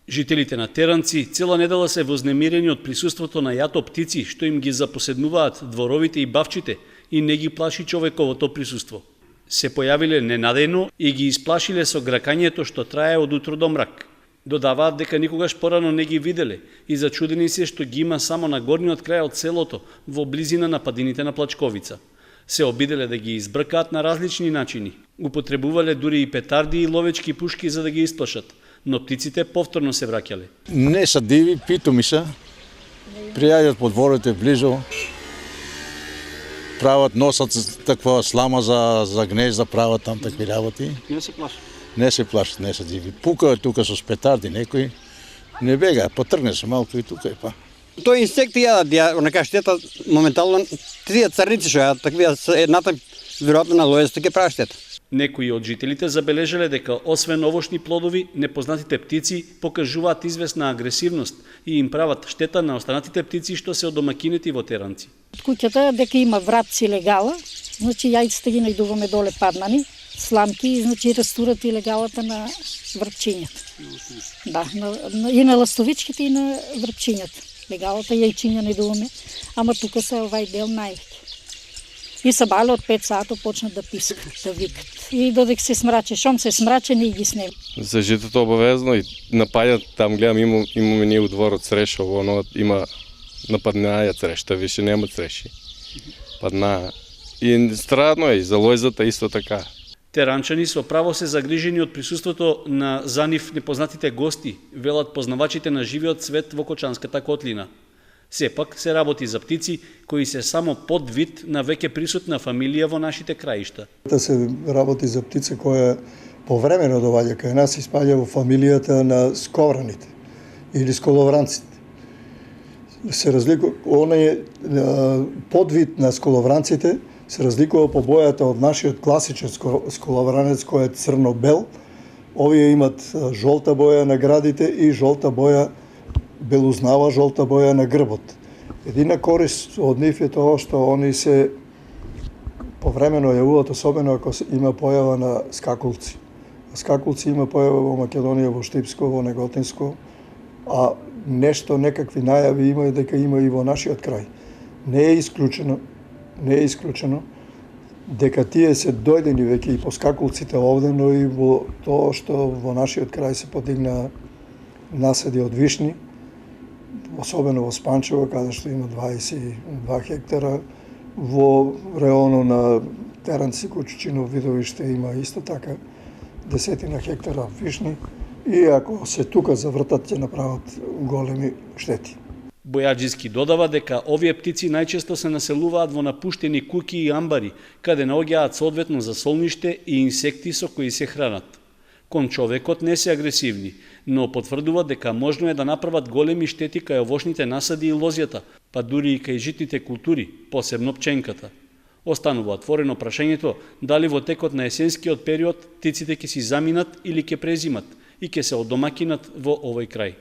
Жителите на Теранци цела недела се вознемирени од присуството на јато птици што им ги запоседнуваат дворовите и бавчите и не ги плаши човековото присуство. Се појавиле ненадејно и ги исплашиле со гракањето што трае од утро до мрак. Додаваат дека никогаш порано не ги виделе и зачудени се што ги има само на горниот крај од селото во близина на падините на Плачковица. Се обиделе да ги избркаат на различни начини. Употребувале дури и петарди и ловечки пушки за да ги исплашат, но птиците повторно се враќале. Не са диви, питоми са. Пријаѓат по дворите близо. Прават, носат таква слама за гнезда, прават там такви работи. Не се плашат. Не се плашат, не са диви. Пукаат тука со петарди некои. Не бега, потргне се малку и тука и па. Тој инсекти јадат, онака штета моментално тие царници што јадат, такви едната веројатно на лојзата ќе прави штета. Некои од жителите забележале дека освен овошни плодови, непознатите птици покажуваат известна агресивност и им прават штета на останатите птици што се од домакинети во Теранци. Куќата дека има вратци легала, значи јајците ги најдуваме доле паднани, сламки и значи растурат и легалата на врапчињата. Да, и на ластовичките и на врапчињата. Легалата јајчиња најдуваме, ама тука се овај дел највеќе. И сабале од 5 сато почнат да пискат, да викат. И додек се смраче, шом се смраче, ние ги снем. За житото обавезно и напаѓат, там гледам имаме ние у дворот цреш, оно има нападнаја црешта, више нема цреши. Паднаа. И страдно е, и за лојзата исто така. Теранчани со право се загрижени од присуството на за нив непознатите гости, велат познавачите на живиот свет во Кочанската котлина. Сепак се работи за птици кои се само подвид на веќе присутна фамилија во нашите краишта. Се работи за птица која повремено доаѓа кај нас и спаѓа во фамилијата на сковраните или сколовранците. Се разликува, оној подвид на сколовранците се разликува по бојата од нашиот класичен сколовранец кој е црно-бел. Овие имат жолта боја на градите и жолта боја, белузнава жолта боја на грбот. Едина корист од нив е тоа што они се повремено јавуваат, особено ако има појава на скакулци. Скакулци има појава во Македонија, во Штипско, во Неготинско, а нешто, некакви најави има дека има и во нашиот крај. Не е исклучено дека тие се дојдени веќе и по скакулците овде, но и во тоа што во нашиот крај се подигна наседи од вишни, особено во Спанчево, каде што има 22 хектара, во реону на Теранци, Кучучино, Видовиште има исто така 10 хектара вишни и ако се тука завртат ќе направат големи штети. Бојаджиски додава дека овие птици најчесто се населуваат во напуштени куќи и амбари, каде наоѓаат соодветно за солниште и инсекти со кои се хранат. Кон човекот не се агресивни, но потврдува дека можно е да направат големи штети кај овошните насади и лозјата, па дури и кај житните култури, посебно пченката. Останува отворено прашањето дали во текот на есенскиот период птиците ќе си заминат или ќе презимат и ќе се одомакинат во овој крај.